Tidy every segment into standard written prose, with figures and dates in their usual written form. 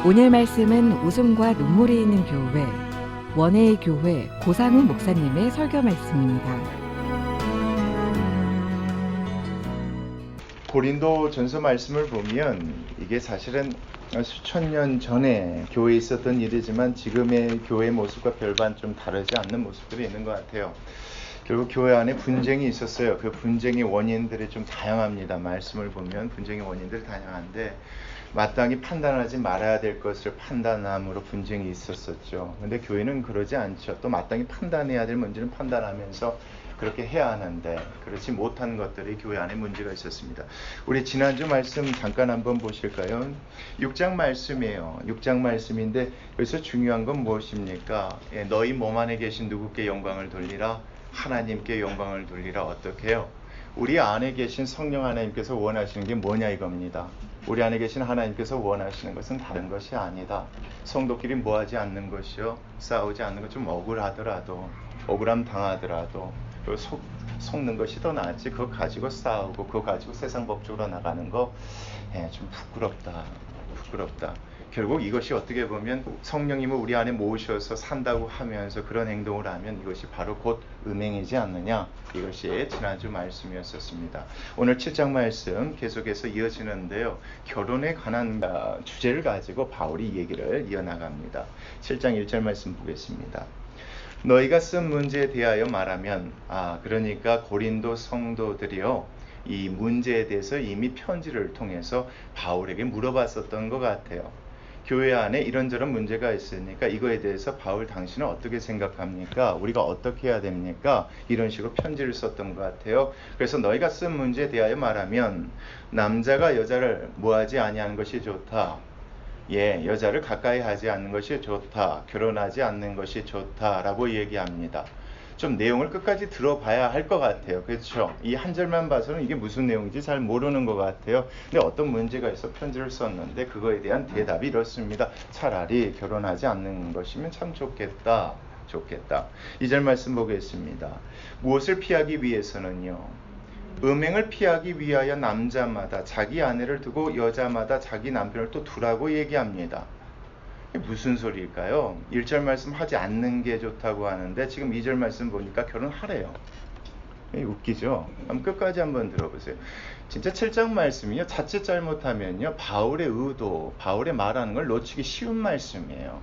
오늘 말씀은 웃음과 눈물이 있는 교회, 원해의 교회 고상훈 목사님의 설교 말씀입니다. 고린도 전서 말씀을 보면 이게 사실은 수천 년 전에 교회에 있었던 일이지만 지금의 교회 모습과 별반 좀 다르지 않는 모습들이 있는 것 같아요. 결국 교회 안에 분쟁이 있었어요. 그 분쟁의 원인들이 좀 다양합니다. 말씀을 보면 분쟁의 원인들이 다양한데 마땅히 판단하지 말아야 될 것을 판단함으로 분쟁이 있었었죠. 근데 교회는 그러지 않죠. 또 마땅히 판단해야 될 문제는 판단하면서 그렇게 해야 하는데 그렇지 못한 것들이 교회 안에 문제가 있었습니다. 우리 지난주 말씀 잠깐 한번 보실까요? 6장 말씀이에요. 6장 말씀인데 여기서 중요한 건 무엇입니까? 너희 몸 안에 계신 누구께 영광을 돌리라? 하나님께 영광을 돌리라. 어떻게 해요? 우리 안에 계신 성령 하나님께서 원하시는 게 뭐냐 이겁니다. 우리 안에 계신 하나님께서 원하시는 것은 다른 것이 아니다. 성도끼리 뭐하지 않는 것이요, 싸우지 않는 것, 좀 억울하더라도, 억울함 당하더라도 속는 것이 더 낫지. 그거 가지고 싸우고 그거 가지고 세상 법적으로 나가는 거 좀 부끄럽다. 결국 이것이 어떻게 보면 성령님을 우리 안에 모으셔서 산다고 하면서 그런 행동을 하면 이것이 바로 곧 음행이지 않느냐. 이것이 지난주 말씀이었었습니다. 오늘 7장 말씀 계속해서 이어지는데요. 결혼에 관한 주제를 가지고 바울이 얘기를 이어나갑니다. 7장 1절 말씀 보겠습니다. 너희가 쓴 문제에 대하여 말하면 그러니까 고린도 성도들이요, 이 문제에 대해서 이미 편지를 통해서 바울에게 물어봤었던 것 같아요. 교회 안에 이런저런 문제가 있으니까 이거에 대해서 바울 당신은 어떻게 생각합니까? 우리가 어떻게 해야 됩니까? 이런 식으로 편지를 썼던 것 같아요. 그래서 너희가 쓴 문제에 대하여 말하면 남자가 여자를 뭐하지 아니하는 것이 좋다. 여자를 가까이 하지 않는 것이 좋다. 결혼하지 않는 것이 좋다라고 얘기합니다. 좀 내용을 끝까지 들어봐야 할 것 같아요. 그렇죠? 이 한 절만 봐서는 이게 무슨 내용인지 잘 모르는 것 같아요. 근데 어떤 문제가 있어 편지를 썼는데 그거에 대한 대답이 이렇습니다. 차라리 결혼하지 않는 것이면 참 좋겠다. 2절 말씀 보겠습니다. 무엇을 피하기 위해서는요, 음행을 피하기 위하여 남자마다 자기 아내를 두고 여자마다 자기 남편을 또 두라고 얘기합니다. 무슨 소리일까요? 1절 말씀 하지 않는 게 좋다고 하는데 지금 2절 말씀 보니까 결혼하래요. 웃기죠? 한번 끝까지 한번 들어보세요. 진짜 7장 말씀이요, 자칫 잘못하면요 바울의 의도, 바울의 말하는 걸 놓치기 쉬운 말씀이에요.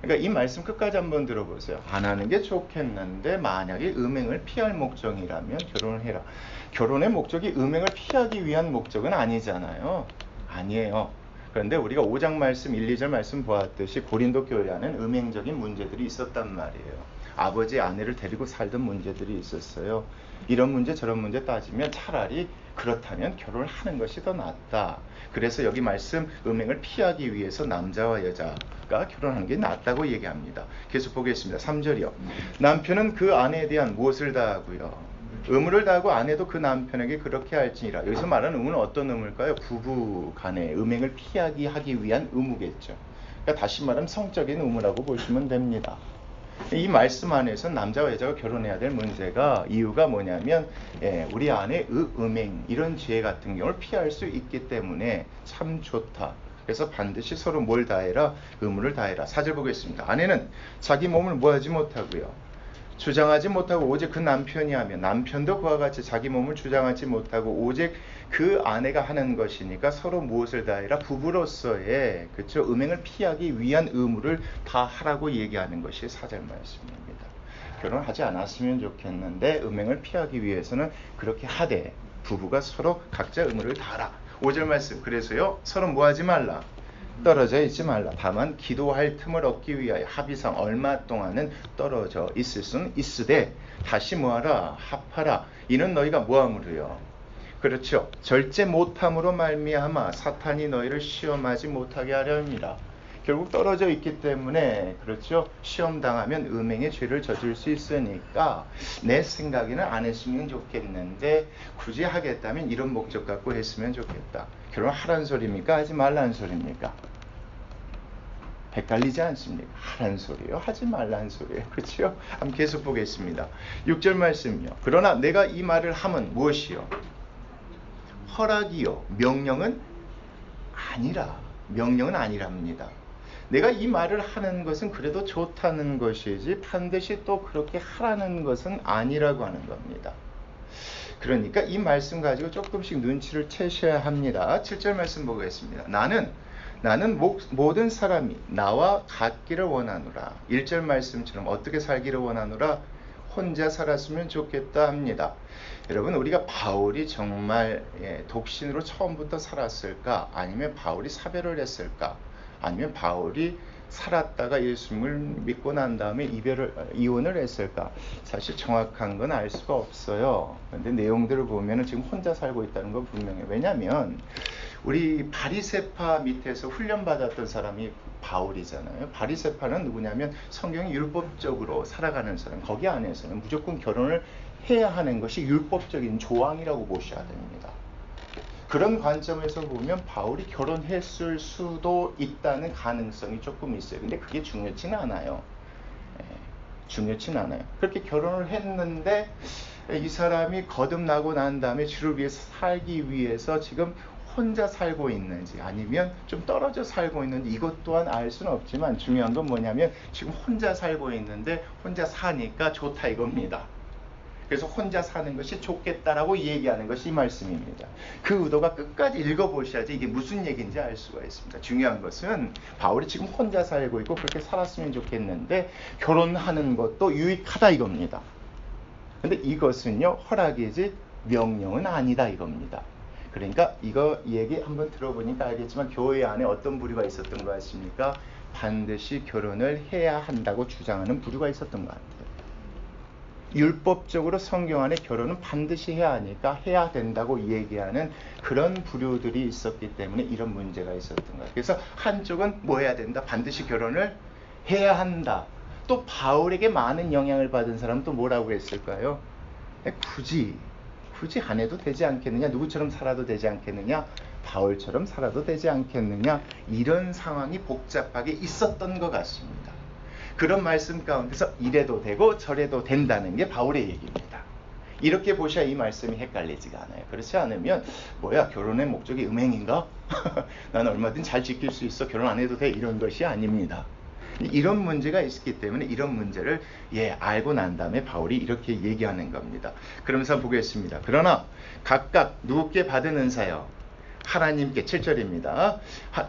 그러니까 이 말씀 끝까지 한번 들어보세요. 안 하는 게 좋겠는데 만약에 음행을 피할 목적이라면 결혼을 해라. 결혼의 목적이 음행을 피하기 위한 목적은 아니잖아요. 아니에요. 그런데 우리가 5장 말씀 1, 2절 말씀 보았듯이 고린도 교회 안에는 음행적인 문제들이 있었단 말이에요. 아버지 아내를 데리고 살던 문제들이 있었어요. 이런 문제 저런 문제 따지면 차라리 그렇다면 결혼을 하는 것이 더 낫다. 그래서 여기 말씀 음행을 피하기 위해서 남자와 여자가 결혼하는 게 낫다고 얘기합니다. 계속 보겠습니다. 3절이요. 남편은 그 아내에 대한 무엇을 다하고요, 의무를 다하고 아내도 그 남편에게 그렇게 할지니라. 여기서 말하는 의무는 어떤 의무일까요? 부부 간의 음행을 피하기 하기 위한 의무겠죠. 그러니까 다시 말하면 성적인 의무라고 보시면 됩니다. 이 말씀 안에서 남자와 여자가 결혼해야 될 문제가 이유가 뭐냐면 우리 안에 음행 이런 죄 같은 경우를 피할 수 있기 때문에 참 좋다. 그래서 반드시 서로 뭘 다해라? 의무를 다해라. 4절 보겠습니다. 아내는 자기 몸을 뭐하지 못하고요, 주장하지 못하고 오직 그 남편이 하면, 남편도 그와 같이 자기 몸을 주장하지 못하고 오직 그 아내가 하는 것이니까 서로 무엇을 다해라? 부부로서의 음행을 피하기 위한 의무를 다 하라고 얘기하는 것이 4절 말씀입니다. 결혼하지 않았으면 좋겠는데 음행을 피하기 위해서는 그렇게 하되 부부가 서로 각자 의무를 다하라. 5절 말씀, 그래서요 서로 뭐하지 말라? 떨어져 있지 말라. 다만 기도할 틈을 얻기 위하여 합의상 얼마 동안은 떨어져 있을 수는 있으되 다시 뭐하라? 합하라. 이는 너희가 뭐함으로요? 그렇죠, 절제 못함으로 말미암아 사탄이 너희를 시험하지 못하게 하려 함이라. 결국 떨어져 있기 때문에 그렇죠, 시험 당하면 음행의 죄를 저질 수 있으니까 내 생각에는 안 했으면 좋겠는데 굳이 하겠다면 이런 목적 갖고 했으면 좋겠다. 결혼하라는 소리입니까? 하지 말라는 소리입니까? 헷갈리지 않습니까? 하라는 소리요, 하지 말라는 소리예요. 그렇죠? 한번 계속 보겠습니다. 6절 말씀이요. 그러나 내가 이 말을 하면 무엇이요? 허락이요, 명령은 아니라. 명령은 아니랍니다. 내가 이 말을 하는 것은 그래도 좋다는 것이지 반드시 또 그렇게 하라는 것은 아니라고 하는 겁니다. 그러니까 이 말씀 가지고 조금씩 눈치를 채셔야 합니다. 7절 말씀 보겠습니다. 나는 모든 사람이 나와 같기를 원하노라. 1절 말씀처럼 어떻게 살기를 원하노라? 혼자 살았으면 좋겠다 합니다. 여러분, 우리가 바울이 정말 독신으로 처음부터 살았을까? 아니면 바울이 사별을 했을까? 아니면 바울이 살았다가 예수님을 믿고 난 다음에 이혼을 했을까? 사실 정확한 건 알 수가 없어요. 근데 내용들을 보면은 지금 혼자 살고 있다는 건 분명해요. 왜냐하면 우리 바리새파 밑에서 훈련받았던 사람이 바울이잖아요. 바리새파는 누구냐면 성경이 율법적으로 살아가는 사람. 거기 안에서는 무조건 결혼을 해야 하는 것이 율법적인 조항이라고 보셔야 됩니다. 그런 관점에서 보면 바울이 결혼했을 수도 있다는 가능성이 조금 있어요. 근데 그게 중요치는 않아요. 중요치는 않아요. 그렇게 결혼을 했는데 이 사람이 거듭나고 난 다음에 주를 위해서 살기 위해서 지금 혼자 살고 있는지 아니면 좀 떨어져 살고 있는지 이것 또한 알 수는 없지만 중요한 건 뭐냐면 지금 혼자 살고 있는데 혼자 사니까 좋다 이겁니다. 그래서 혼자 사는 것이 좋겠다라고 얘기하는 것이 이 말씀입니다. 그 의도가 끝까지 읽어보셔야지 이게 무슨 얘기인지 알 수가 있습니다. 중요한 것은 바울이 지금 혼자 살고 있고 그렇게 살았으면 좋겠는데 결혼하는 것도 유익하다 이겁니다. 근데 이것은요 허락이지 명령은 아니다 이겁니다. 그러니까 이거 얘기 한번 들어보니까 알겠지만 교회 안에 어떤 부류가 있었던 것 같습니까? 반드시 결혼을 해야 한다고 주장하는 부류가 있었던 것 같아요. 율법적으로 성경 안에 결혼은 반드시 해야 하니까 해야 된다고 얘기하는 그런 부류들이 있었기 때문에 이런 문제가 있었던 거예요. 그래서 한쪽은 뭐 해야 된다? 반드시 결혼을 해야 한다. 또 바울에게 많은 영향을 받은 사람은 또 뭐라고 했을까요? 굳이 안 해도 되지 않겠느냐? 누구처럼 살아도 되지 않겠느냐? 바울처럼 살아도 되지 않겠느냐? 이런 상황이 복잡하게 있었던 것 같습니다. 그런 말씀 가운데서 이래도 되고 저래도 된다는 게 바울의 얘기입니다. 이렇게 보셔야 이 말씀이 헷갈리지가 않아요. 그렇지 않으면 뭐야 결혼의 목적이 음행인가? 난 얼마든 잘 지킬 수 있어. 결혼 안 해도 돼. 이런 것이 아닙니다. 이런 문제가 있기 때문에 이런 문제를 알고 난 다음에 바울이 이렇게 얘기하는 겁니다. 그러면서 보겠습니다. 그러나 각각 누구께 받은 은사요? 하나님께 7절입니다.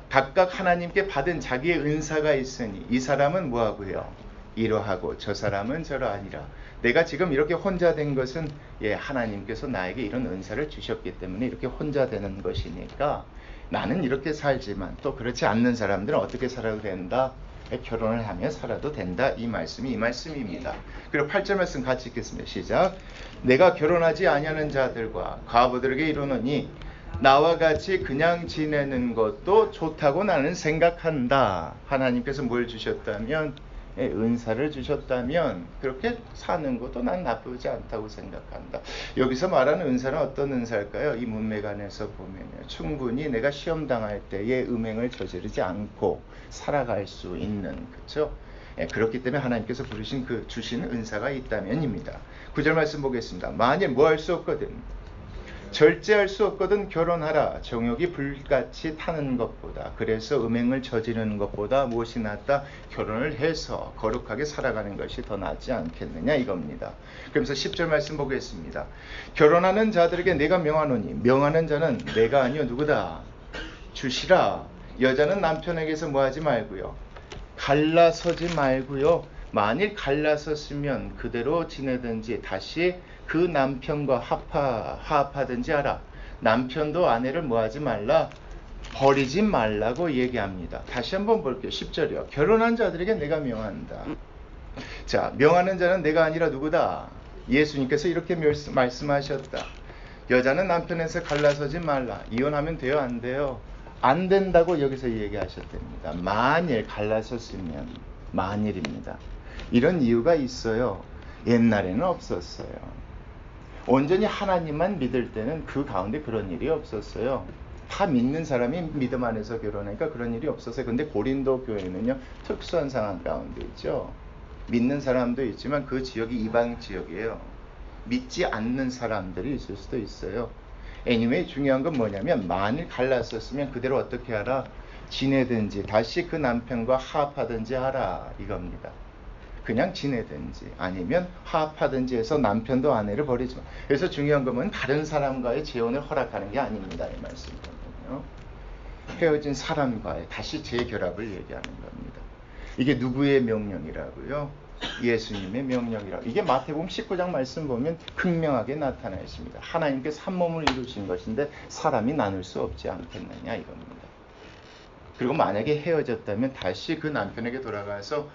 각각 하나님께 받은 자기의 은사가 있으니 이 사람은 뭐하고 해요? 이러하고 저 사람은 저러하니라. 내가 지금 이렇게 혼자 된 것은 하나님께서 나에게 이런 은사를 주셨기 때문에 이렇게 혼자 되는 것이니까 나는 이렇게 살지만 또 그렇지 않는 사람들은 어떻게 살아도 된다? 결혼을 하며 살아도 된다. 이 말씀입니다. 그리고 8절 말씀 같이 읽겠습니다. 시작. 내가 결혼하지 아니하는 자들과 과부들에게 이르노니 나와 같이 그냥 지내는 것도 좋다고 나는 생각한다. 하나님께서 뭘 주셨다면 은사를 주셨다면 그렇게 사는 것도 난 나쁘지 않다고 생각한다. 여기서 말하는 은사는 어떤 은사일까요? 이 문맥안에서 보면요. 충분히 내가 시험 당할 때에 음행을 저지르지 않고 살아갈 수 있는 그렇죠? 그렇기 때문에 하나님께서 주시는 은사가 있다면입니다. 9절 말씀 보겠습니다. 만일 뭐 할 수 없거든 절제할 수 없거든 결혼하라. 정욕이 불같이 타는 것보다 그래서 음행을 저지르는 것보다 무엇이 낫다? 결혼을 해서 거룩하게 살아가는 것이 더 낫지 않겠느냐 이겁니다. 그러면서 10절 말씀 보겠습니다. 결혼하는 자들에게 내가 명하노니 명하는 자는 내가 아니요 누구다? 주시라. 여자는 남편에게서 뭐하지 말고요. 갈라서지 말고요. 만일 갈라섰으면 그대로 지내든지 다시 그 남편과 화합하든지 하라. 남편도 아내를 뭐하지 말라? 버리지 말라고 얘기합니다. 다시 한번 볼게요. 10절이요. 결혼한 자들에게 내가 명한다. 자, 명하는 자는 내가 아니라 누구다? 예수님께서 이렇게 말씀하셨다. 여자는 남편에서 갈라서지 말라. 이혼하면 돼요? 안 돼요? 안 된다고 여기서 얘기하셨답니다. 만일 갈라섰으면 만일입니다. 이런 이유가 있어요. 옛날에는 없었어요. 온전히 하나님만 믿을 때는 그 가운데 그런 일이 없었어요. 다 믿는 사람이 믿음 안에서 결혼하니까 그런 일이 없었어요. 근데 고린도 교회는요 특수한 상황 가운데 있죠. 믿는 사람도 있지만 그 지역이 이방 지역이에요. 믿지 않는 사람들이 있을 수도 있어요. anyway 중요한 건 뭐냐면 만일 갈랐었으면 그대로 어떻게 하라? 지내든지 다시 그 남편과 화합하든지 하라 이겁니다. 그냥 지내든지 아니면 화합하든지 해서 남편도 아내를 버리지 마. 그래서 중요한 것은 다른 사람과의 재혼을 허락하는 게 아닙니다. 이 말씀이거든요. 헤어진 사람과의 다시 재결합을 얘기하는 겁니다. 이게 누구의 명령이라고요? 예수님의 명령이라고. 이게 마태복음 19장 말씀 보면 극명하게 나타나 있습니다. 하나님께서 한 몸을 이루신 것인데 사람이 나눌 수 없지 않겠느냐 이겁니다. 그리고 만약에 헤어졌다면 다시 그 남편에게 돌아가서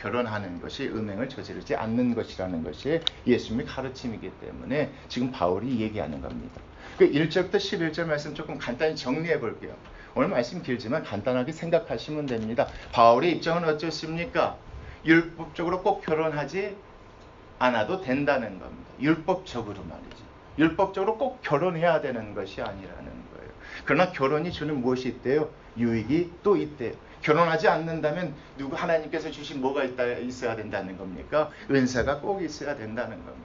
결혼하는 것이 음행을 저지르지 않는 것이라는 것이 예수님의 가르침이기 때문에 지금 바울이 얘기하는 겁니다. 그 1절부터 11절 말씀 조금 간단히 정리해 볼게요. 오늘 말씀 길지만 간단하게 생각하시면 됩니다. 바울의 입장은 어떻습니까? 율법적으로 꼭 결혼하지 않아도 된다는 겁니다. 율법적으로 말이죠. 율법적으로 꼭 결혼해야 되는 것이 아니라는 거예요. 그러나 결혼이 주는 무엇이 있대요? 유익이 또 있대요. 결혼하지 않는다면 누구 하나님께서 주신 뭐가 있어야 된다는 겁니까? 은사가 꼭 있어야 된다는 겁니다.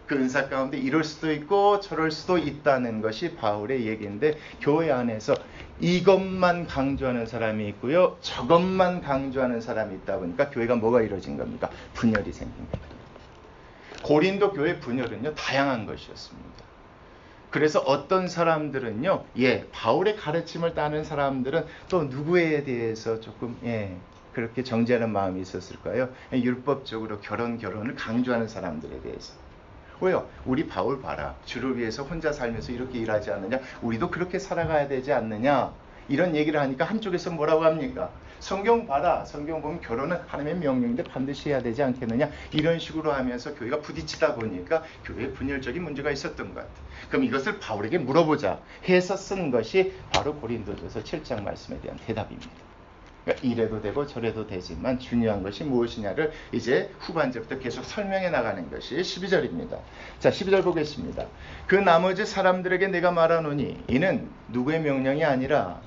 그 은사 가운데 이럴 수도 있고 저럴 수도 있다는 것이 바울의 얘기인데 교회 안에서 이것만 강조하는 사람이 있고요. 저것만 강조하는 사람이 있다 보니까 교회가 뭐가 이루어진 겁니까? 분열이 생긴 겁니다. 고린도 교회 분열은요. 다양한 것이었습니다. 그래서 어떤 사람들은요. 바울의 가르침을 따는 사람들은 또 누구에 대해서 조금 그렇게 정죄하는 마음이 있었을까요? 율법적으로 결혼을 강조하는 사람들에 대해서. 왜요? 우리 바울 봐라. 주를 위해서 혼자 살면서 이렇게 일하지 않느냐? 우리도 그렇게 살아가야 되지 않느냐? 이런 얘기를 하니까 한쪽에서 뭐라고 합니까? 성경 봐라. 성경 보면 결혼은 하나님의 명령인데 반드시 해야 되지 않겠느냐? 이런 식으로 하면서 교회가 부딪히다 보니까 교회에 분열적인 문제가 있었던 것 같아요. 그럼 이것을 바울에게 물어보자 해서 쓴 것이 바로 고린도전서 7장 말씀에 대한 대답입니다. 그러니까 이래도 되고 저래도 되지만 중요한 것이 무엇이냐를 이제 후반절부터 계속 설명해 나가는 것이 12절입니다. 자, 12절 보겠습니다. 그 나머지 사람들에게 내가 말하노니 이는 누구의 명령이 아니라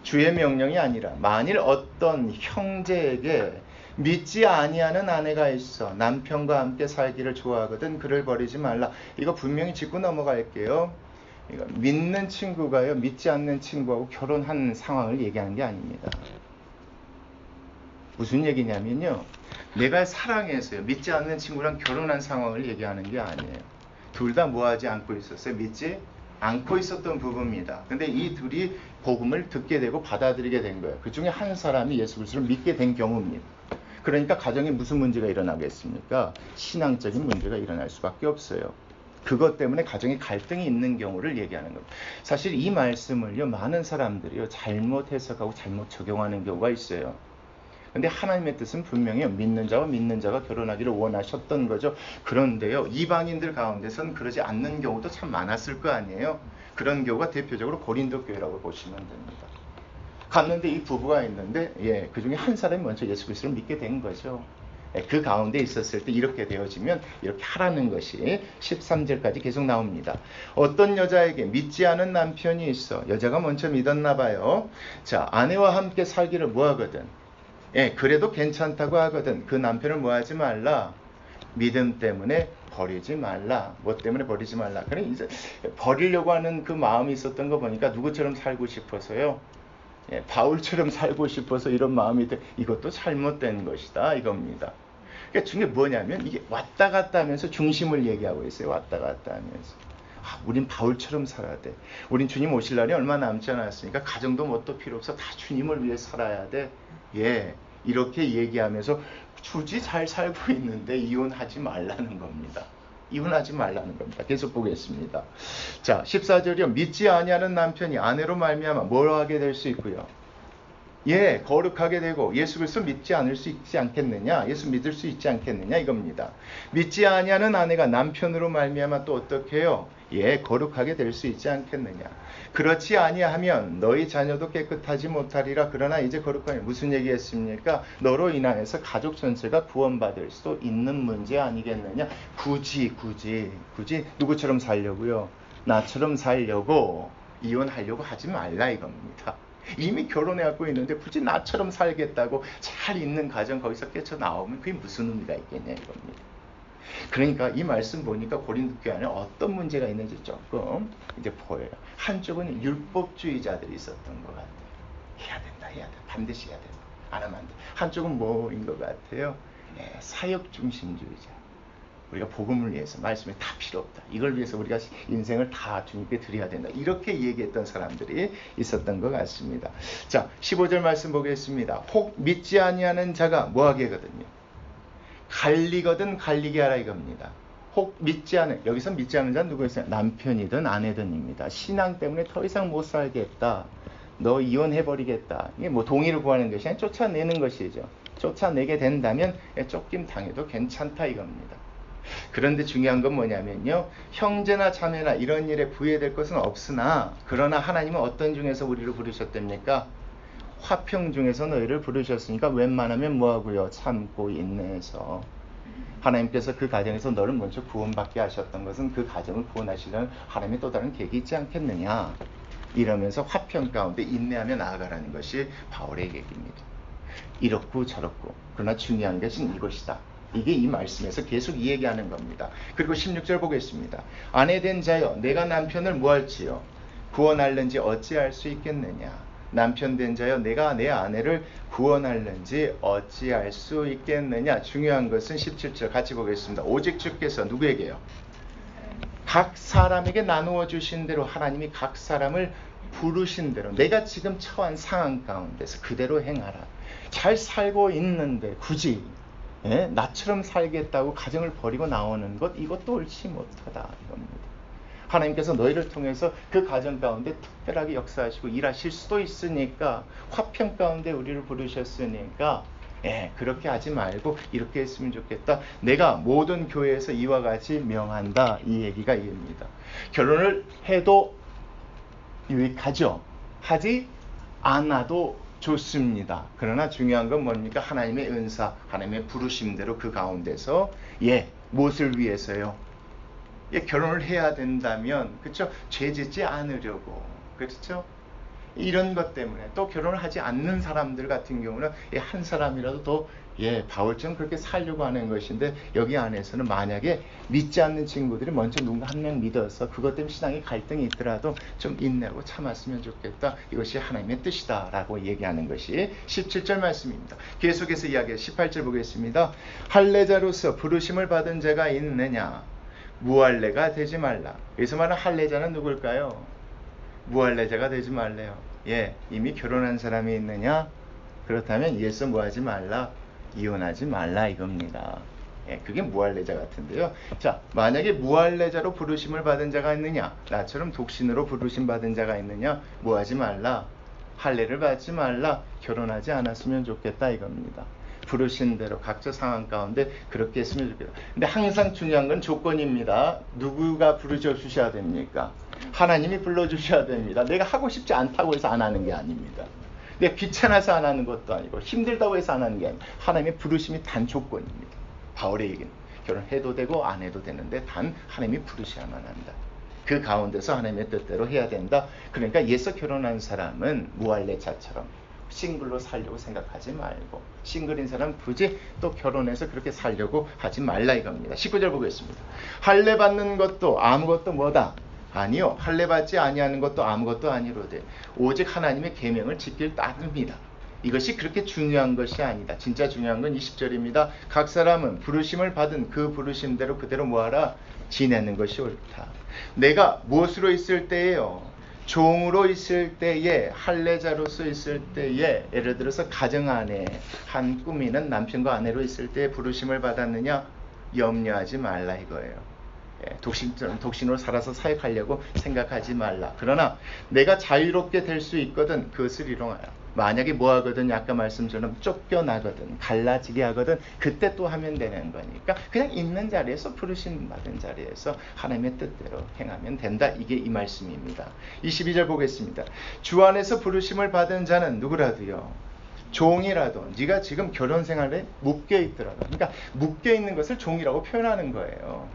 주의 명령이 아니라 만일 어떤 형제에게 믿지 아니하는 아내가 있어 남편과 함께 살기를 좋아하거든 그를 버리지 말라. 이거 분명히 짚고 넘어갈게요. 이거 믿는 친구가요 믿지 않는 친구하고 결혼한 상황을 얘기하는 게 아닙니다. 무슨 얘기냐면요. 내가 사랑해서요. 믿지 않는 친구랑 결혼한 상황을 얘기하는 게 아니에요. 둘 다 뭐하지 않고 있었어요? 믿지 않고 있었던 부부입니다. 근데 이 둘이 복음을 듣게 되고 받아들이게 된 거예요. 그 중에 한 사람이 예수 그리스도를 믿게 된 경우입니다. 그러니까 가정에 무슨 문제가 일어나겠습니까? 신앙적인 문제가 일어날 수밖에 없어요. 그것 때문에 가정에 갈등이 있는 경우를 얘기하는 겁니다. 사실 이 말씀을요. 많은 사람들이요. 잘못 해석하고 잘못 적용하는 경우가 있어요. 근데 하나님의 뜻은 분명히 믿는 자와 믿는 자가 결혼하기를 원하셨던 거죠. 그런데요. 이방인들 가운데서는 그러지 않는 경우도 참 많았을 거 아니에요. 그런 경우가 대표적으로 고린도 교회라고 보시면 됩니다. 갔는데 이 부부가 있는데 그 중에 한 사람이 먼저 예수 그리스도를 믿게 된 거죠. 그 가운데 있었을 때 이렇게 되어지면 이렇게 하라는 것이 13절까지 계속 나옵니다. 어떤 여자에게 믿지 않은 남편이 있어. 여자가 먼저 믿었나 봐요. 자, 아내와 함께 살기를 뭐하거든? 그래도 괜찮다고 하거든. 그 남편을 뭐하지 말라? 믿음 때문에 버리지 말라. 뭐 때문에 버리지 말라. 그래 이제 버리려고 하는 그 마음이 있었던 거 보니까 누구처럼 살고 싶어서요. 바울처럼 살고 싶어서 이런 마음이 돼. 이것도 잘못된 것이다 이겁니다. 그러니까 중에 뭐냐면 이게 왔다 갔다 하면서 중심을 얘기하고 있어요. 왔다 갔다 하면서. 우린 바울처럼 살아야 돼. 우린 주님 오실 날이 얼마 남지 않았으니까 가정도 뭣도 필요 없어. 다 주님을 위해 살아야 돼. 이렇게 얘기하면서 굳이 잘 살고 있는데 이혼하지 말라는 겁니다. 이혼하지 말라는 겁니다. 계속 보겠습니다. 자, 14절이요. 믿지 아니하는 남편이 아내로 말미암아 뭘 하게 될 수 있고요. 거룩하게 되고 예수 그리스도 믿지 않을 수 있지 않겠느냐? 예수 믿을 수 있지 않겠느냐? 이겁니다. 믿지 아니하는 아내가 남편으로 말미암아 또 어떻게 해요? 거룩하게 될 수 있지 않겠느냐? 그렇지 아니하면 너희 자녀도 깨끗하지 못하리라. 그러나 이제 거룩하니 무슨 얘기했습니까? 너로 인하여서 가족 전체가 구원받을 수도 있는 문제 아니겠느냐? 굳이 누구처럼 살려고요? 나처럼 살려고 이혼하려고 하지 말라 이겁니다. 이미 결혼해갖고 있는데 굳이 나처럼 살겠다고 잘 있는 가정 거기서 깨쳐나오면 그게 무슨 의미가 있겠냐 이겁니다. 그러니까 이 말씀 보니까 고린도 교회 안에 어떤 문제가 있는지 조금 이제 보여요. 한쪽은 율법주의자들이 있었던 것 같아요. 해야 돼. 반드시 해야 돼. 안 하면 안 돼. 한쪽은 뭐인 것 같아요? 사역 중심주의자. 우리가 복음을 위해서 말씀이 다 필요 없다. 이걸 위해서 우리가 인생을 다 주님께 드려야 된다. 이렇게 얘기했던 사람들이 있었던 것 같습니다. 자, 15절 말씀 보겠습니다. 혹 믿지 아니하는 자가 뭐하게 하거든요? 갈리거든 갈리게 하라 이겁니다. 혹 믿지 않은, 여기서 믿지 않는 자는 누구였어요? 남편이든 아내든입니다. 신앙 때문에 더 이상 못 살겠다. 너 이혼해버리겠다. 이게 뭐 동의를 구하는 것이 아니라 쫓아내는 것이죠. 쫓아내게 된다면 쫓김 당해도 괜찮다 이겁니다. 그런데 중요한 건 뭐냐면요. 형제나 자매나 이런 일에 부여될 것은 없으나 그러나 하나님은 어떤 중에서 우리를 부르셨답니까? 화평 중에서 너희를 부르셨으니까 웬만하면 뭐하고요? 참고 인내해서. 하나님께서 그 가정에서 너를 먼저 구원받게 하셨던 것은 그 가정을 구원하시려는 하나님의 또 다른 계획이 있지 않겠느냐. 이러면서 화평 가운데 인내하며 나아가라는 것이 바울의 얘기입니다. 이렇고 저렇고 그러나 중요한 것은 이것이다. 이게 이 말씀에서 계속 이 얘기하는 겁니다. 그리고 16절 보겠습니다. 아내된 자여 내가 남편을 뭐할지요? 구원할는지 어찌할 수 있겠느냐. 남편 된 자여 내가 내 아내를 구원할는지 어찌할 수 있겠느냐. 중요한 것은 17절 같이 보겠습니다. 오직 주께서 누구에게요? 각 사람에게 나누어 주신 대로 하나님이 각 사람을 부르신 대로 내가 지금 처한 상황 가운데서 그대로 행하라. 잘 살고 있는데 굳이 나처럼 살겠다고 가정을 버리고 나오는 것, 이것도 옳지 못하다 이겁니다. 하나님께서 너희를 통해서 그 가정 가운데 특별하게 역사하시고 일하실 수도 있으니까, 화평 가운데 우리를 부르셨으니까 그렇게 하지 말고 이렇게 했으면 좋겠다. 내가 모든 교회에서 이와 같이 명한다. 이 얘기가 이겁니다. 결혼을 해도 유익하죠. 하지 않아도 좋습니다. 그러나 중요한 건 뭡니까? 하나님의 은사, 하나님의 부르심대로 그 가운데서 무엇을 위해서요? 결혼을 해야 된다면, 그렇죠? 죄 짓지 않으려고, 그렇죠? 이런 것 때문에 또 결혼을 하지 않는 사람들 같은 경우는 한 사람이라도 더 바울처럼 그렇게 살려고 하는 것인데, 여기 안에서는 만약에 믿지 않는 친구들이 먼저 누군가 한 명 믿어서 그것 때문에 신앙의 갈등이 있더라도 좀 인내하고 참았으면 좋겠다. 이것이 하나님의 뜻이다 라고 얘기하는 것이 17절 말씀입니다. 계속해서 이야기해 18절 보겠습니다. 할례자로서 부르심을 받은 자가 있느냐? 무할례가 되지 말라. 여기서 말하는 할례자는 누굴까요? 무할례자가 되지 말래요. 이미 결혼한 사람이 있느냐? 그렇다면 예수 뭐하지 말라? 이혼하지 말라 이겁니다. 그게 무할례자 같은데요. 자, 만약에 무할례자로 부르심을 받은 자가 있느냐? 나처럼 독신으로 부르심 받은 자가 있느냐? 뭐하지 말라? 할례를 받지 말라. 결혼하지 않았으면 좋겠다 이겁니다. 부르신 대로 각자 상황 가운데 그렇게 했으면 좋겠다. 근데 항상 중요한 건 조건입니다. 누구가 부르셔주셔야 됩니까? 하나님이 불러주셔야 됩니다. 내가 하고 싶지 않다고 해서 안 하는 게 아닙니다. 내가 귀찮아서 안 하는 것도 아니고 힘들다고 해서 안 하는 게 아니고 하나님의 부르심이 단 조건입니다. 바울의 얘기는 결혼해도 되고 안 해도 되는데 단 하나님이 부르셔야만 한다. 그 가운데서 하나님의 뜻대로 해야 된다. 그러니까 예서 결혼한 사람은 무할례자처럼 싱글로 살려고 생각하지 말고, 싱글인 사람 굳이 또 결혼해서 그렇게 살려고 하지 말라 이겁니다. 19절 보겠습니다. 할례 받는 것도 아무것도 뭐다? 아니요. 할례 받지 아니하는 것도 아무것도 아니로되 오직 하나님의 계명을 지킬 따름이다. 이것이 그렇게 중요한 것이 아니다. 진짜 중요한 건 20절입니다. 각 사람은 부르심을 받은 그 부르심대로 그대로 뭐하라? 지내는 것이 옳다. 내가 무엇으로 있을 때예요? 종으로 있을 때에, 할례자로서 있을 때에, 예를 들어서 가정 안에 한 꾸미는 남편과 아내로 있을 때에 부르심을 받았느냐? 염려하지 말라 이거예요. 독신으로 살아서 사역하려고 생각하지 말라. 그러나 내가 자유롭게 될 수 있거든 그것을 이용하라. 만약에 뭐 하거든, 아까 말씀처럼 쫓겨나거든, 갈라지게 하거든, 그때 또 하면 되는 거니까 그냥 있는 자리에서, 부르심 받은 자리에서 하나님의 뜻대로 행하면 된다. 이게 이 말씀입니다. 22절 보겠습니다. 주 안에서 부르심을 받은 자는 누구라도요, 종이라도, 네가 지금 결혼 생활에 묶여 있더라도, 그러니까 묶여 있는 것을 종이라고 표현하는 거예요.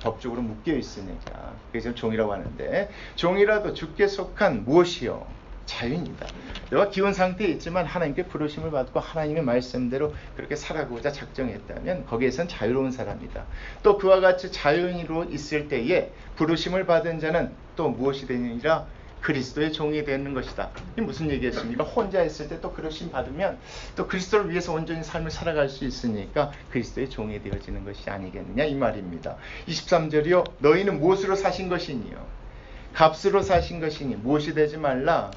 법적으로 묶여 있으니까 그래서 종이라고 하는데, 종이라도 주께 속한 무엇이요? 자유입니다. 내가 기혼 상태에 있지만 하나님께 부르심을 받고 하나님의 말씀대로 그렇게 살아가고자 작정했다면 거기에선 자유로운 사람이다. 또 그와 같이 자유인으로 있을 때에 부르심을 받은 자는 또 무엇이 되느니라? 그리스도의 종이 되는 것이다. 이게 무슨 얘기였습니까? 혼자 있을 때 또 그러심 받으면 또 그리스도를 위해서 온전히 삶을 살아갈 수 있으니까 그리스도의 종이 되어지는 것이 아니겠느냐 이 말입니다. 23절이요. 너희는 무엇으로 사신 것이니요? 값으로 사신 것이니 무엇이 되지 말라?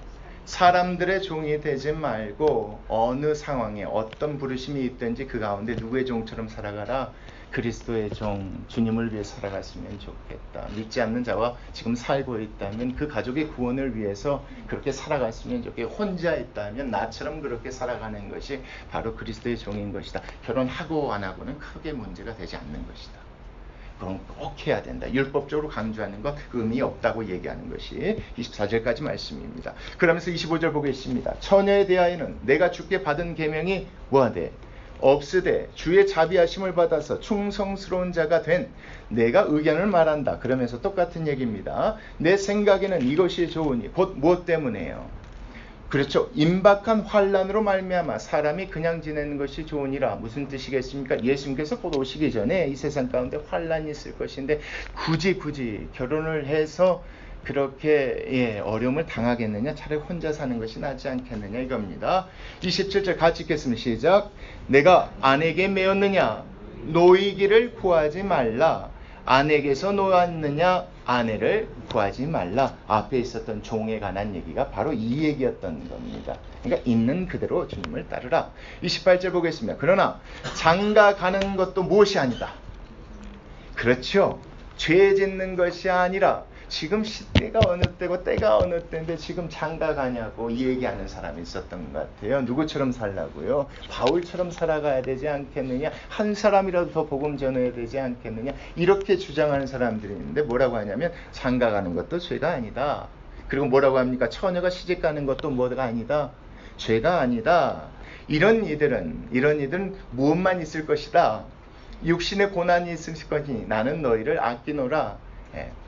사람들의 종이 되지 말고 어느 상황에 어떤 부르심이 있든지 그 가운데 누구의 종처럼 살아가라. 그리스도의 종, 주님을 위해 살아갔으면 좋겠다. 믿지 않는 자와 지금 살고 있다면 그 가족의 구원을 위해서 그렇게 살아갔으면 좋겠다. 혼자 있다면 나처럼 그렇게 살아가는 것이 바로 그리스도의 종인 것이다. 결혼하고 안 하고는 크게 문제가 되지 않는 것이다. 그럼 꼭 해야 된다. 율법적으로 강조하는 것 의미 없다고 얘기하는 것이 24절까지 말씀입니다. 그러면서 25절 보겠습니다. 처녀에 대하여는 내가 주께 받은 계명이 뭐하되 없으되 주의 자비하심을 받아서 충성스러운 자가 된 내가 의견을 말한다. 그러면서 똑같은 얘기입니다. 내 생각에는 이것이 좋으니 곧 무엇 때문에요? 그렇죠. 임박한 환난으로 말미암아 사람이 그냥 지내는 것이 좋으니라. 무슨 뜻이겠습니까? 예수님께서 곧 오시기 전에 이 세상 가운데 환난이 있을 것인데 굳이 결혼을 해서 그렇게 어려움을 당하겠느냐? 차라리 혼자 사는 것이 낫지 않겠느냐 이겁니다. 27절 같이 읽겠습니다. 시작. 내가 아내에게 매었느냐? 노이기를 구하지 말라. 아내에게서 놓았느냐? 아내를 구하지 말라. 앞에 있었던 종에 관한 얘기가 바로 이 얘기였던 겁니다. 그러니까 있는 그대로 주님을 따르라. 28절 보겠습니다. 그러나 장가 가는 것도 무엇이 아니다. 그렇죠. 죄 짓는 것이 아니라 지금 시대가 어느 때고 때가 어느 때인데 지금 장가 가냐고 이 얘기하는 사람이 있었던 것 같아요. 누구처럼 살라고요? 바울처럼 살아가야 되지 않겠느냐? 한 사람이라도 더 복음 전해야 되지 않겠느냐? 이렇게 주장하는 사람들이 있는데 뭐라고 하냐면 장가 가는 것도 죄가 아니다. 그리고 뭐라고 합니까? 처녀가 시집 가는 것도 뭐가 아니다. 죄가 아니다. 이런 이들은 무엇만 있을 것이다. 육신의 고난이 있을 것이니 나는 너희를 아끼노라.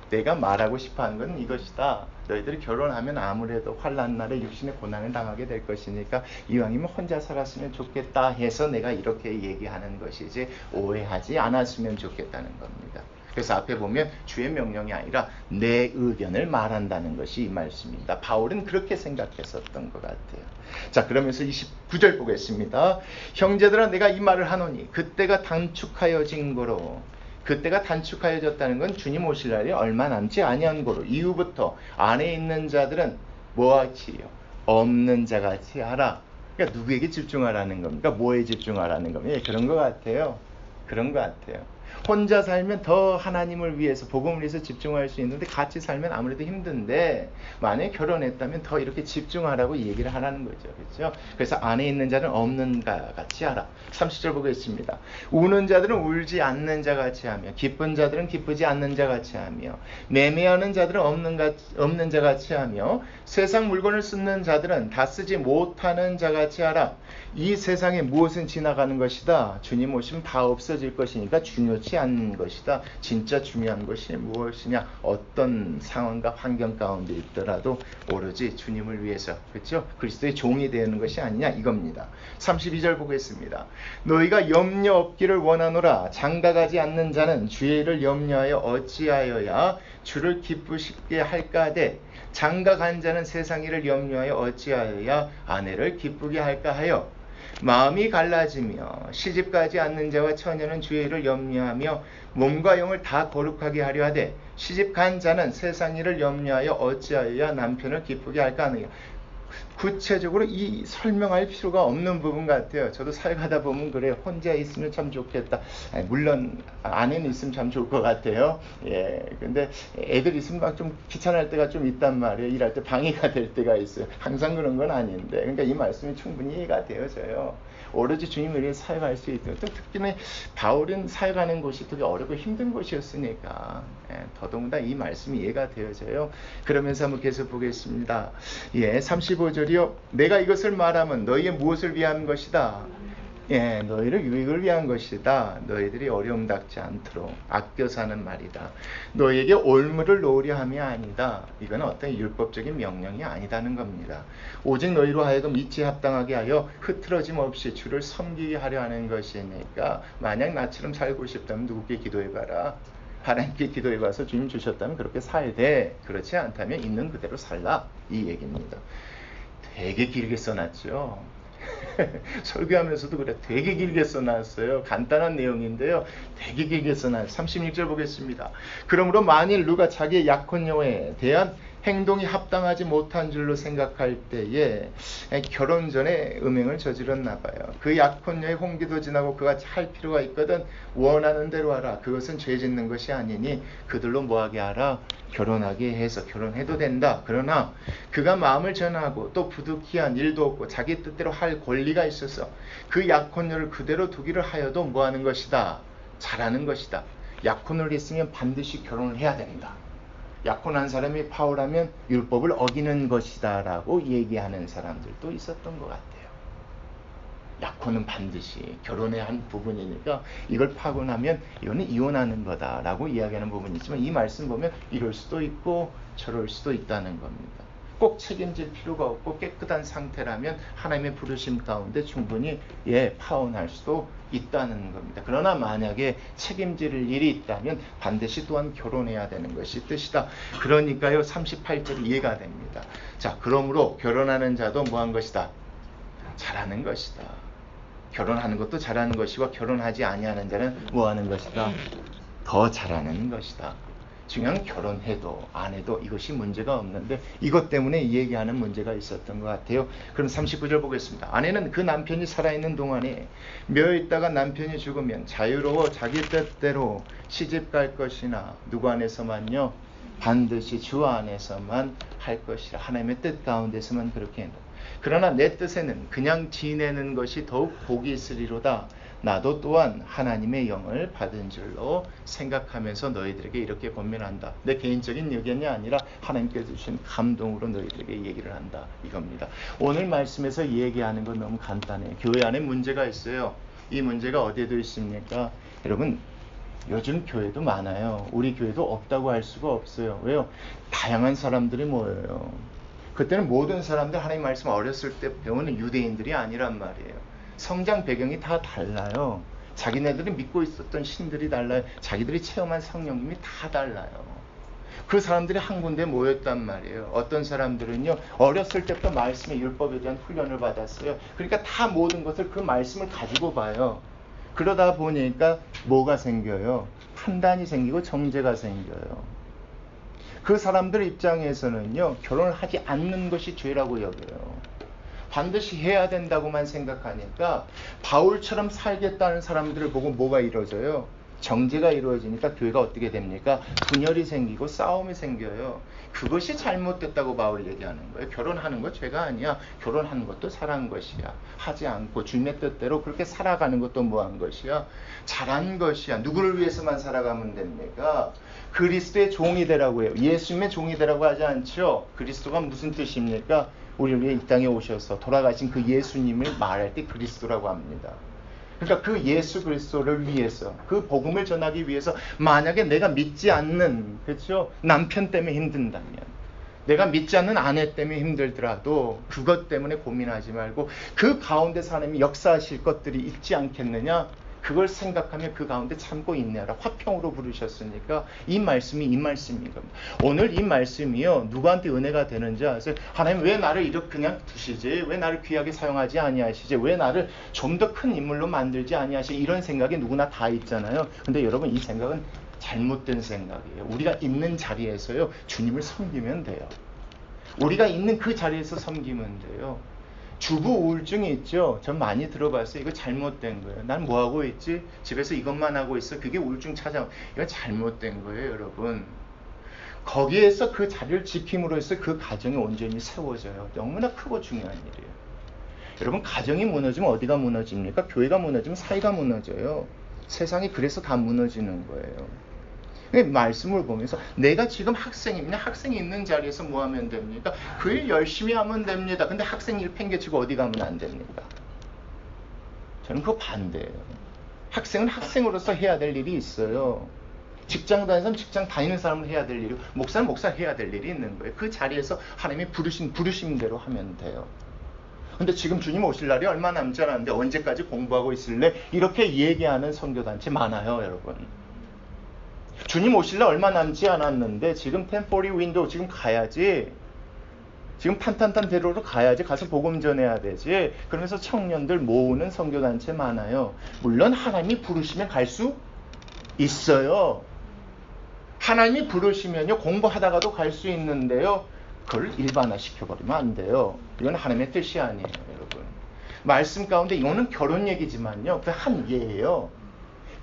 내가 말하고 싶어하는 건 이것이다. 너희들이 결혼하면 아무래도 환난 날에 육신의 고난을 당하게 될 것이니까 이왕이면 혼자 살았으면 좋겠다 해서 내가 이렇게 얘기하는 것이지 오해하지 않았으면 좋겠다는 겁니다. 그래서 앞에 보면 주의 명령이 아니라 내 의견을 말한다는 것이 이 말씀입니다. 바울은 그렇게 생각했었던 것 같아요. 자, 그러면서 29절 보겠습니다. 형제들아 내가 이 말을 하노니 그때가 단축하여진 거로. 그때가 단축하여졌다는 건 주님 오실 날이 얼마 남지 아니한 거로. 이후부터 안에 있는 자들은 뭐같이요? 없는 자같이 하라. 그러니까 누구에게 집중하라는 겁니까? 뭐에 집중하라는 겁니까? 그런 것 같아요. 혼자 살면 더 하나님을 위해서 복음을 위해서 집중할 수 있는데 같이 살면 아무래도 힘든데 만약에 결혼했다면 더 이렇게 집중하라고 얘기를 하라는 거죠. 그렇죠? 그래서 안에 있는 자는 없는 자 같이 하라. 30절 보겠습니다. 우는 자들은 울지 않는 자 같이 하며 기쁜 자들은 기쁘지 않는 자 같이 하며 매매하는 자들은 없는 자 같이 하며 세상 물건을 쓰는 자들은 다 쓰지 못하는 자 같이 하라. 이 세상에 무엇은 지나가는 것이다. 주님 오시면 다 없어질 것이니까 중요치 않은 것이다. 진짜 중요한 것이 무엇이냐? 어떤 상황과 환경 가운데 있더라도 오로지 주님을 위해서, 그렇죠? 그리스도의 종이 되는 것이 아니냐 이겁니다. 32절 보겠습니다. 너희가 염려 없기를 원하노라. 장가가지 않는 자는 주의 일을 염려하여 어찌하여야 주를 기쁘시게 할까하되 장가간 자는 세상 일을 염려하여 어찌하여야 아내를 기쁘게 할까 하여 마음이 갈라지며 시집가지 않는 자와 처녀는 주의 일을 염려하며 몸과 영을 다 거룩하게 하려 하되 시집간 자는 세상 일을 염려하여 어찌하여야 남편을 기쁘게 할까 하느냐. 구체적으로 이 설명할 필요가 없는 부분 같아요. 저도 살가다 보면 그래요. 혼자 있으면 참 좋겠다. 물론 아내는 있으면 참 좋을 것 같아요. 근데 애들 있으면 막 좀 귀찮을 때가 좀 있단 말이에요. 일할 때 방해가 될 때가 있어요. 항상 그런 건 아닌데. 그러니까 이 말씀이 충분히 이해가 되어져요. 오로지 주님을 위해 사역할 수 있도록. 또 특히나 바울은 사역하는 곳이 되게 어렵고 힘든 곳이었으니까 더더군다나 이 말씀이 이해가 되어져요. 그러면서 한번 계속 보겠습니다. 35절이요. 내가 이것을 말하면 너희의 무엇을 위한 것이다. 너희를 유익을 위한 것이다. 너희들이 어려움 닥지 않도록 아껴 사는 말이다. 너희에게 올무를 놓으려 함이 아니다. 이건 어떤 율법적인 명령이 아니다는 겁니다. 오직 너희로 하여금 이치에 합당하게 하여 흐트러짐 없이 주를 섬기게 하려 하는 것이니까 만약 나처럼 살고 싶다면 누구께 기도해봐라. 하나님께 기도해 봐서 주님 주셨다면 그렇게 살야 돼. 그렇지 않다면 있는 그대로 살라. 이 얘기입니다. 되게 길게 써놨죠. 설교하면서도 그래. 되게 길게 써놨어요. 간단한 내용인데요. 되게 길게 써놨어요. 36절 보겠습니다. 그러므로 만일 누가 자기의 약혼녀에 대한 행동이 합당하지 못한 줄로 생각할 때에 결혼 전에 음행을 저질렀나 봐요. 그 약혼녀의 홍기도 지나고 그가 할 필요가 있거든 원하는 대로 하라. 그것은 죄 짓는 것이 아니니 그들로 뭐하게 하라. 결혼하게 해서 결혼해도 된다. 그러나 그가 마음을 전하고 또 부득이한 일도 없고 자기 뜻대로 할 권리가 있어서 그 약혼녀를 그대로 두기를 하여도 뭐하는 것이다. 잘하는 것이다. 약혼을 했으면 반드시 결혼을 해야 된다. 약혼한 사람이 파울하면 율법을 어기는 것이다 라고 얘기하는 사람들도 있었던 것 같아요. 약혼은 반드시 결혼의 한 부분이니까 이걸 파혼하면 이거는 이혼하는 거다 라고 이야기하는 부분이 있지만 이 말씀 보면 이럴 수도 있고 저럴 수도 있다는 겁니다. 꼭 책임질 필요가 없고 깨끗한 상태라면 하나님의 부르심 가운데 충분히 파혼할 수도 있다는 겁니다. 그러나 만약에 책임질 일이 있다면 반드시 또한 결혼해야 되는 것이 뜻이다. 그러니까요 38절이 이해가 됩니다. 자, 그러므로 결혼하는 자도 뭐한 것이다? 잘하는 것이다. 결혼하는 것도 잘하는 것이고 결혼하지 아니하는 자는 뭐하는 것이다? 더 잘하는 것이다. 중요한 결혼해도 안 해도 이것이 문제가 없는데 이것 때문에 이 얘기하는 문제가 있었던 것 같아요. 그럼 39절 보겠습니다. 아내는 그 남편이 살아있는 동안에 며 있다가 남편이 죽으면 자유로워 자기 뜻대로 시집 갈 것이나 누구 안에서만요? 반드시 주 안에서만 할 것이라. 하나님의 뜻 가운데서만 그렇게 한다. 그러나 내 뜻에는 그냥 지내는 것이 더욱 복이 있으리로다. 나도 또한 하나님의 영을 받은 줄로 생각하면서 너희들에게 이렇게 권면한다. 내 개인적인 의견이 아니라 하나님께서 주신 감동으로 너희들에게 얘기를 한다. 이겁니다. 오늘 말씀에서 얘기하는 건 너무 간단해요. 교회 안에 문제가 있어요. 이 문제가 어디에도 있습니까? 여러분 요즘 교회도 많아요. 우리 교회도 없다고 할 수가 없어요. 왜요? 다양한 사람들이 모여요. 그때는 모든 사람들 하나님 말씀 어렸을 때 배우는 유대인들이 아니란 말이에요. 성장 배경이 다 달라요. 자기네들이 믿고 있었던 신들이 달라요. 자기들이 체험한 성령님이 다 달라요. 그 사람들이 한 군데 모였단 말이에요. 어떤 사람들은요 어렸을 때부터 말씀의 율법에 대한 훈련을 받았어요. 그러니까 다 모든 것을 그 말씀을 가지고 봐요. 그러다 보니까 뭐가 생겨요? 판단이 생기고 정죄가 생겨요. 그 사람들 입장에서는요 결혼을 하지 않는 것이 죄라고 여겨요. 반드시 해야 된다고만 생각하니까 바울처럼 살겠다는 사람들을 보고 뭐가 이루어져요? 정죄가 이루어지니까 교회가 어떻게 됩니까? 분열이 생기고 싸움이 생겨요. 그것이 잘못됐다고 바울이 얘기하는 거예요. 결혼하는 거 죄가 아니야. 결혼하는 것도 사랑한 것이야. 하지 않고 주님의 뜻대로 그렇게 살아가는 것도 뭐한 것이야? 잘한 것이야. 누구를 위해서만 살아가면 됩니까? 그리스도의 종이 되라고 해요. 예수님의 종이 되라고 하지 않죠. 그리스도가 무슨 뜻입니까? 우리를 위해 이 땅에 오셔서 돌아가신 그 예수님을 말할 때 그리스도라고 합니다. 그러니까 그 예수 그리스도를 위해서 그 복음을 전하기 위해서 만약에 내가 믿지 않는 그렇죠? 남편 때문에 힘든다면 내가 믿지 않는 아내 때문에 힘들더라도 그것 때문에 고민하지 말고 그 가운데 하나님이 역사하실 것들이 있지 않겠느냐? 그걸 생각하며 그 가운데 참고 인내하라. 화평으로 부르셨으니까 이 말씀이 이 말씀인 겁니다. 오늘 이 말씀이요 누구한테 은혜가 되는지 아세요? 하나님 왜 나를 이렇게 그냥 두시지? 왜 나를 귀하게 사용하지 아니하시지? 왜 나를 좀 더 큰 인물로 만들지 아니하시지? 이런 생각이 누구나 다 있잖아요. 근데 여러분 이 생각은 잘못된 생각이에요. 우리가 있는 자리에서요 주님을 섬기면 돼요. 우리가 있는 그 자리에서 섬기면 돼요. 주부 우울증이 있죠. 전 많이 들어봤어요. 이거 잘못된 거예요. 난 뭐 하고 있지? 집에서 이것만 하고 있어. 그게 우울증 찾아오. 이거 잘못된 거예요, 여러분. 거기에서 그 자리를 지킴으로 해서 그 가정이 온전히 세워져요. 너무나 크고 중요한 일이에요. 여러분 가정이 무너지면 어디가 무너집니까? 교회가 무너지면 사회가 무너져요. 세상이 그래서 다 무너지는 거예요. 말씀을 보면서 내가 지금 학생이면 학생이 있는 자리에서 뭐 하면 됩니까? 그 일 열심히 하면 됩니다. 근데 학생 일 팽개치고 어디 가면 안 됩니까? 저는 그거 반대예요. 학생은 학생으로서 해야 될 일이 있어요. 직장 다니는 사람 직장 다니는 사람은 해야 될 일이고 목사는 목사 해야 될 일이 있는 거예요. 그 자리에서 하나님이 부르심대로 하면 돼요. 근데 지금 주님 오실 날이 얼마 남지 않았는데 언제까지 공부하고 있을래? 이렇게 얘기하는 선교단체 많아요, 여러분. 주님 오실래 얼마 남지 않았는데 지금 템포리 윈도우 지금 가야지. 지금 탄탄탄 대로로 가야지. 가서 복음 전해야 되지. 그러면서 청년들 모으는 선교단체 많아요. 물론 하나님이 부르시면 갈 수 있어요. 하나님이 부르시면요 공부하다가도 갈 수 있는데요. 그걸 일반화시켜버리면 안 돼요. 이건 하나님의 뜻이 아니에요, 여러분. 말씀 가운데 이거는 결혼 얘기지만요. 그 한 예예요.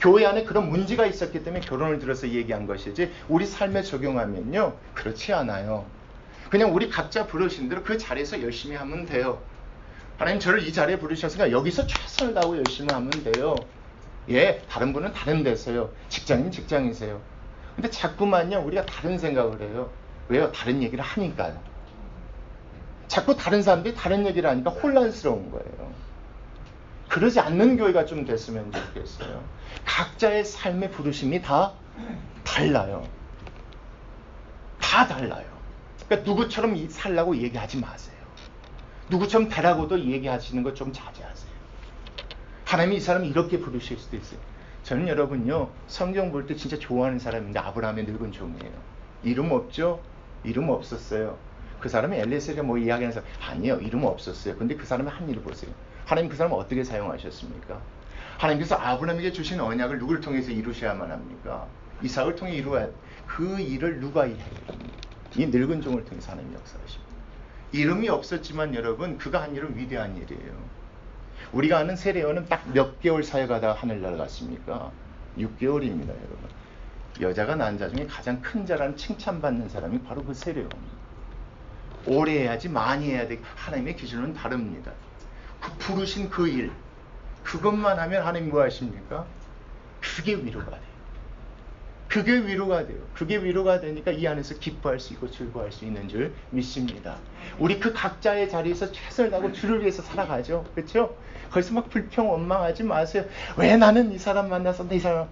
교회 안에 그런 문제가 있었기 때문에 결혼을 들어서 얘기한 것이지 우리 삶에 적용하면요. 그렇지 않아요. 그냥 우리 각자 부르신 대로 그 자리에서 열심히 하면 돼요. 하나님 저를 이 자리에 부르셨으니까 여기서 최선을 다하고 열심히 하면 돼요. 예, 다른 분은 다른 데서요. 직장인 직장이세요. 근데 자꾸만요 우리가 다른 생각을 해요. 왜요? 다른 얘기를 하니까요. 자꾸 다른 사람들이 다른 얘기를 하니까 혼란스러운 거예요. 그러지 않는 교회가 좀 됐으면 좋겠어요. 각자의 삶의 부르심이 다 달라요. 다 달라요. 그러니까 누구처럼 살라고 얘기하지 마세요. 누구처럼 되라고도 얘기하시는 거 좀 자제하세요. 하나님이 이 사람을 이렇게 부르실 수도 있어요. 저는 여러분요 성경 볼 때 진짜 좋아하는 사람인데 아브라함의 늙은 종이에요. 이름 없죠? 이름 없었어요. 그 사람이 엘리에셀이 뭐 이야기하는 사람 아니에요. 이름 없었어요. 근데 그 사람의 한 일을 보세요. 하나님 그 사람을 어떻게 사용하셨습니까? 하나님께서 아브라함에게 주신 언약을 누구를 통해서 이루셔야만 합니까? 이삭을 통해 이루어야 그 일을 누가 해요? 이 늙은 종을 통해서 하나님 역사하십니다. 이름이 없었지만 여러분 그가 한 일은 위대한 일이에요. 우리가 아는 세례요한은 딱 몇 개월 사역하다가 하늘나라 갔습니까? 6개월입니다, 여러분. 여자가 낳은 자 중에 가장 큰 자라는 칭찬받는 사람이 바로 그 세례요한입니다. 오래 해야지 많이 해야 돼. 하나님의 기준은 다릅니다. 그 부르신 그 일, 그것만 하면 하나님 뭐 하십니까? 그게 위로가 돼요. 그게 위로가 돼요. 그게 위로가 되니까 이 안에서 기뻐할 수 있고 즐거워할 수 있는 줄 믿습니다. 우리 그 각자의 자리에서 최선을 다하고 주를 위해서 살아가죠. 그렇죠? 거기서 막 불평 원망하지 마세요. 왜 나는 이 사람 만나서 이 사람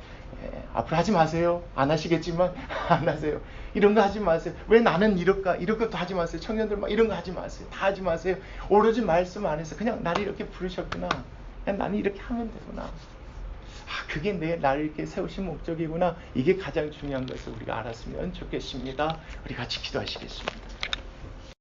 앞으로 하지 마세요. 안 하시겠지만 안 하세요. 이런 거 하지 마세요. 왜 나는 이럴까? 이런 것도 하지 마세요. 청년들 막 이런 거 하지 마세요. 다 하지 마세요. 오로지 말씀 안에서 그냥 나를 이렇게 부르셨구나. 그냥 나는 이렇게 하면 되구나. 그게 나를 이렇게 세우신 목적이구나. 이게 가장 중요한 것을 우리가 알았으면 좋겠습니다. 우리 같이 기도하시겠습니다.